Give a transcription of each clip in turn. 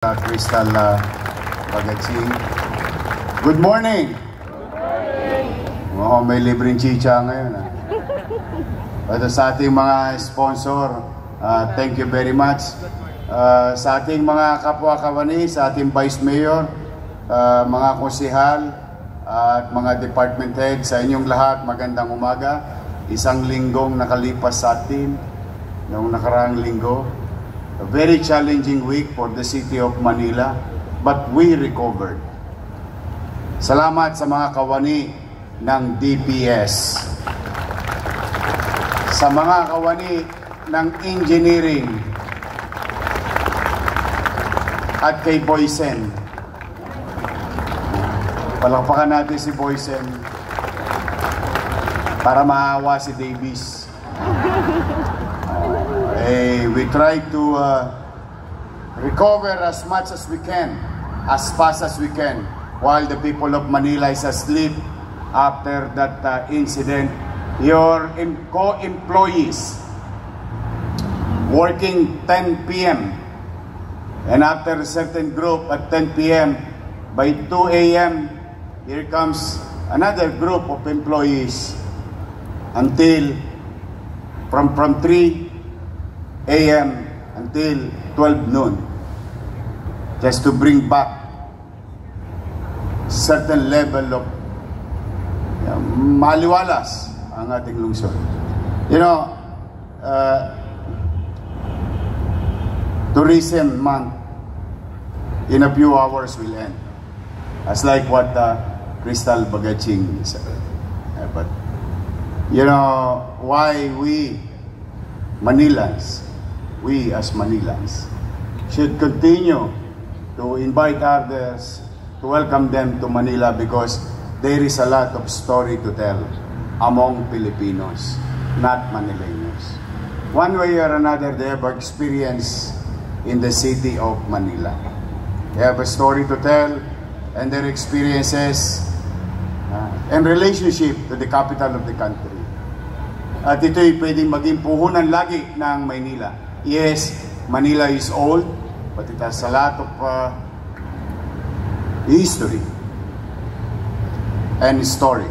Crystal Pagatsing. Good morning! Oh, may libreng chicha ngayon. At sa ating mga sponsor, thank you very much. Sa ating mga kapwa-kawani, sa ating Vice Mayor, mga konsehal, at mga department head, sa inyong lahat, magandang umaga. Isang linggong nakalipas sa atin, noong nakaraang linggo. A very challenging week for the city of Manila, but we recovered. Salamat sa mga kawani ng DPS, sa mga kawani ng engineering, at kay Boysen. Palakpakan natin si Boysen para maawa si Davis. We try to recover as much as we can, as fast as we can, while the people of Manila is asleep after that incident. Your co-employees working 10 p.m. and after a certain group at 10 p.m. by 2 a.m. here comes another group of employees until from 3 a.m. until 12 noon, just to bring back certain level of maliwalas ang ating lungsod. You know, tourism month in a few hours will end, as like what Crystal Pagatsing said. But you know why we Manilans, we as Manilans, should continue to invite others, to welcome them to Manila, because there is a lot of story to tell among Filipinos, not Manileños. One way or another, they have experience in the city of Manila. They have a story to tell, and their experiences and relationship to the capital of the country. At ito'y pwedeng maging puhunan lagi ng Maynila. Yes, Manila is old, but it has a lot of history and story.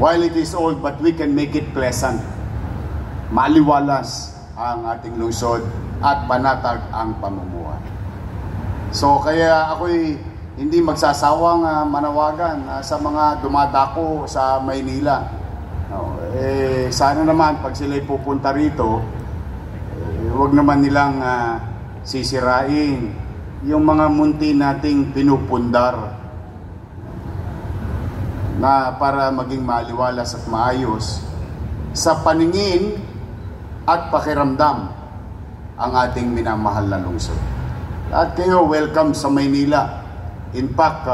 While it is old, but we can make it pleasant. Maliwalas ang ating lungsod at panatag ang pamumuhay. So kaya ako'y hindi magsasawang manawagan sa mga dumadako sa Maynila. Sana naman pag sila'y pupunta rito, huwag naman nilang sisirain yung mga munti nating pinupundar na para maging maliwalas at maayos sa paningin at pakiramdam ang ating minamahal na lungsod. At kayo, welcome sa Maynila. In fact,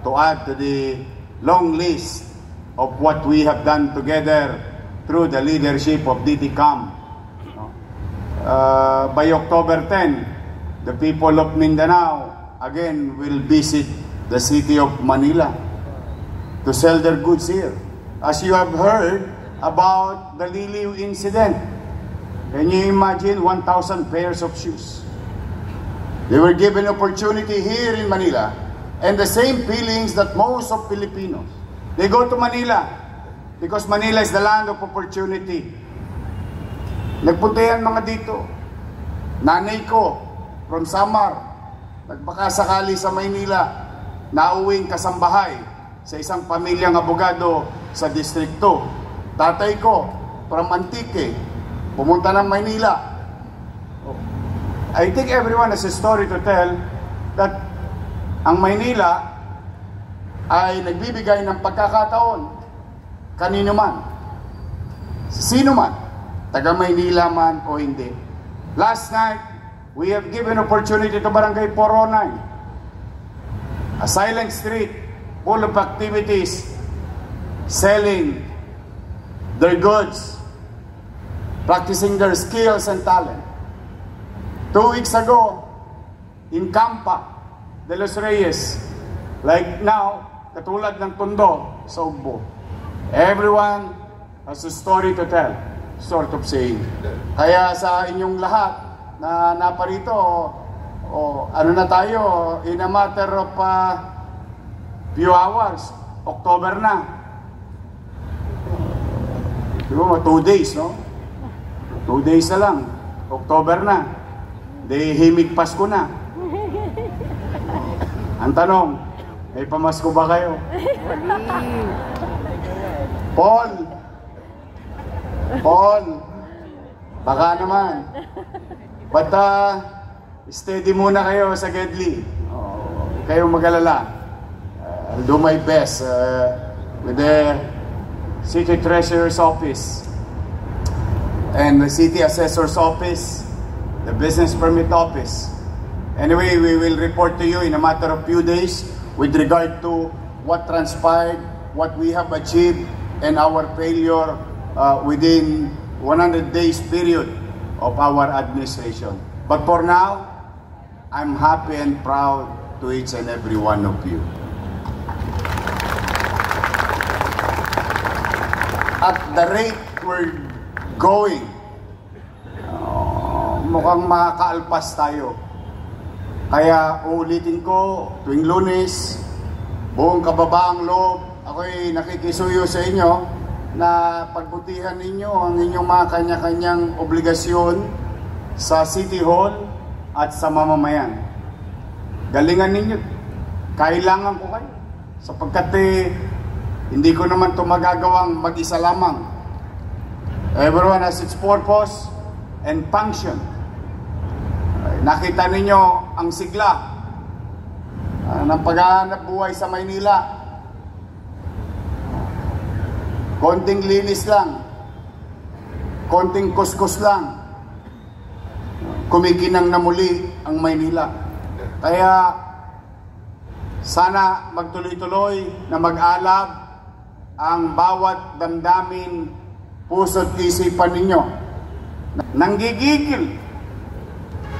to add to the long list of what we have done together through the leadership of DTCAM. By October 10, the people of Mindanao again will visit the city of Manila to sell their goods here. As you have heard about the Liliw incident, can you imagine 1,000 pairs of shoes? They were given opportunity here in Manila, and the same feelings that most of Filipinos. They go to Manila because Manila is the land of opportunity. Nagpunta yan mga dito. Nanay ko from Samar, nagbakasakali sa Maynila, nauwing kasambahay sa isang pamilyang abogado sa distrikto. Tatay ko from Antique, pumunta ng Maynila. I think everyone has a story to tell that ang Maynila ay nagbibigay ng pagkakataon kanino man, sino man, taga Maynila man o hindi. Last night, we have given opportunity to Barangay 409, a silent street full of activities, selling their goods, practicing their skills and talent. 2 weeks ago, in Campa de los Reyes, like now, katulad ng Tondo sa Ugbo, everyone has a story to tell, sort of saying. Kaya sa inyong lahat na naparito, ano na tayo, in a matter of few hours, October na. Diba, 2 days, no? 2 days na lang, October na. Di himig Pasko na. Ang tanong, may pamasko ba kayo? Paul, baka naman. But steady muna kayo sa Gedli. Kayo mag-alala. I'll do my best with the City Treasurer's Office and the City Assessor's Office, the Business Permit Office. Anyway, we will report to you in a matter of few days with regard to what transpired, what we have achieved, and our failure within 100 days period of our administration. But for now, I'm happy and proud to each and every one of you. At the rate we're going, mukhang makakaalpas tayo. Kaya uulitin ko, tuwing Lunes, buong kababaang loob, ako'y nakikisuyo sa inyo na pagbutihan ninyo ang inyong mga kanya-kanyang obligasyon sa City Hall at sa mamamayan. Galingan ninyo. Kailangan ko kayo. Sapagkat hindi ko naman ito magagawang mag-isa lamang. Everyone has its purpose and function. Nakita ninyo ang sigla ng paghahanap buhay sa Maynila. Konting linis lang, konting kuskus lang, kumikinang na muli ang Maynila. Kaya sana magtuloy-tuloy na mag-alab ang bawat damdamin, puso't isipan ninyo. Nanggigigil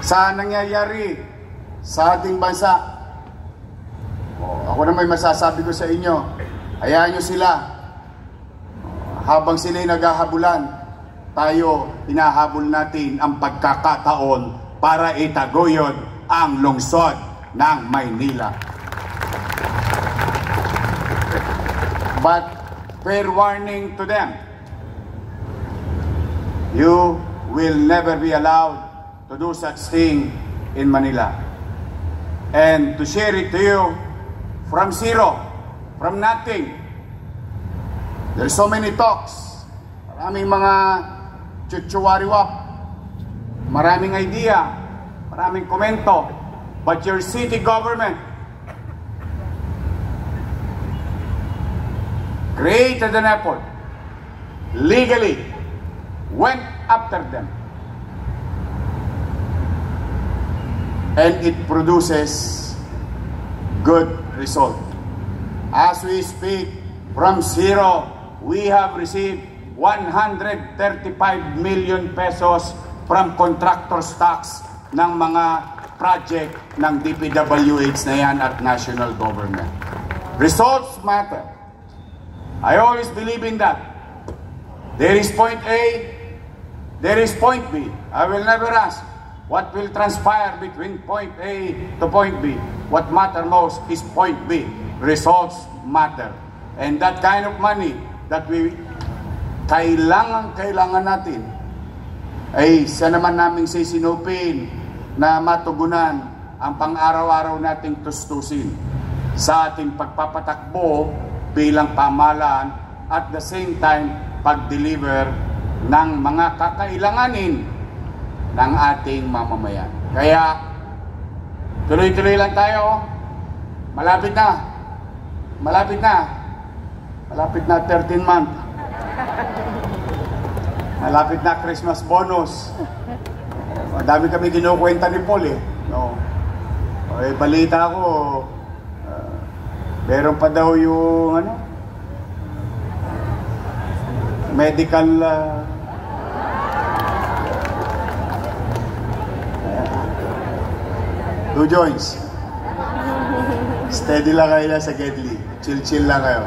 sa nangyayari sa ating bansa. Ako na may masasabi ko sa inyo, hayaan nyo sila. Habang sila'y naghahabulan, tayo hinahabol natin ang pagkakataon para itaguyod ang lungsod ng Maynila. But fair warning to them, you will never be allowed to do such thing in Manila. And to share it to you from zero, from nothing. There's so many talks, maraming mga chuchuwariwap, maraming idea, maraming komento, but your city government created an effort, legally went after them, and it produces good result. As we speak, from zero, we have received 135 million pesos from contractor's tax ng mga project ng DPWH na yan at national government. Results matter. I always believe in that. There is point A, there is point B. I will never ask what will transpire between point A to point B. What matters most is point B. Results matter. And that kind of money that we kailangan natin ay sa naman naming sisinupin na matugunan ang pang-araw-araw nating tustusin sa ating pagpapatakbo bilang pamahalaan at the same time pag-deliver ng mga kakailanganin ng ating mamamayan. Kaya tuloy-tuloy lang tayo. Malapit na 13 month. Malapit na Christmas bonus. Madami kami kinukwenta ni Paul no. Balita ko meron pa daw yung medical two joints. Steady lang kayo sa Gedli. Chill lang kayo.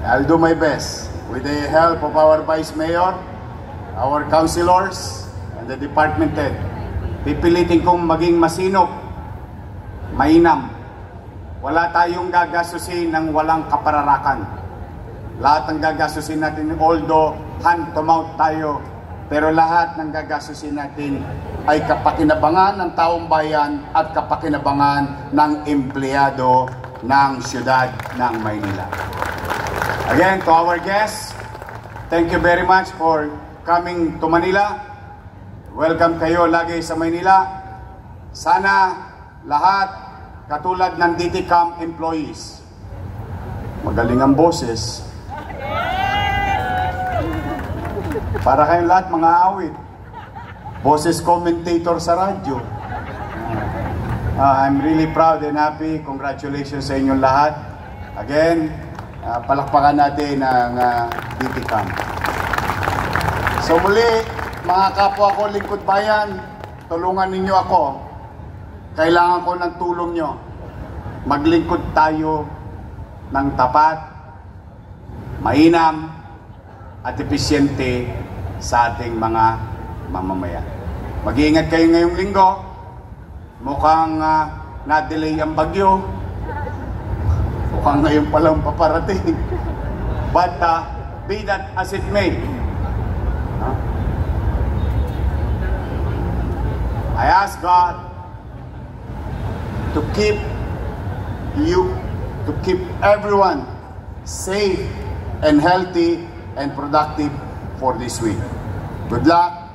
I'll do my best with the help of our Vice Mayor, our councilors, and the department head. Pipilitin kong maging masinop mainam. Wala tayong gagastusin ng walang kapararakan. Lahat ng gagastusin natin, although hand to mouth tayo, pero lahat ng gagastusin natin ay kapakinabangan ng taong bayan at kapakinabangan ng empleyado ng siyudad ng Maynila. Again, to our guests, thank you very much for coming to Manila. Welcome kayo lagi sa Maynila. Sana lahat katulad ng DTCAM employees, magaling ang boses. Para kayong lahat mga awit. Boses commentator sa radyo. I'm really proud and happy. Congratulations sa inyong lahat. Again, palakpakan natin ang DTCAM. So muli, mga kapwa ko lingkod bayan, tulungan ninyo ako. Kailangan ko ng tulong nyo. Maglingkod tayo ng tapat, mainam, at epesyente sa ating mga mamamayan. Mag-iingat kayo ngayong linggo. Mukhang na-delay ang bagyo. Mukhang ngayon palang paparating. But be that as it may. I ask God to keep you, to keep everyone safe and healthy and productive for this week. Good luck.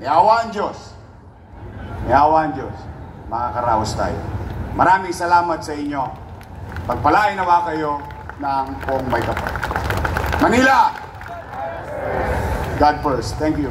Niawa ang Diyos. Niawa ang Diyos. Makakaraos tayo. Maraming salamat sa inyo. Pagpalain nawa kayo ng buong may kapal. Manila! God first. Thank you.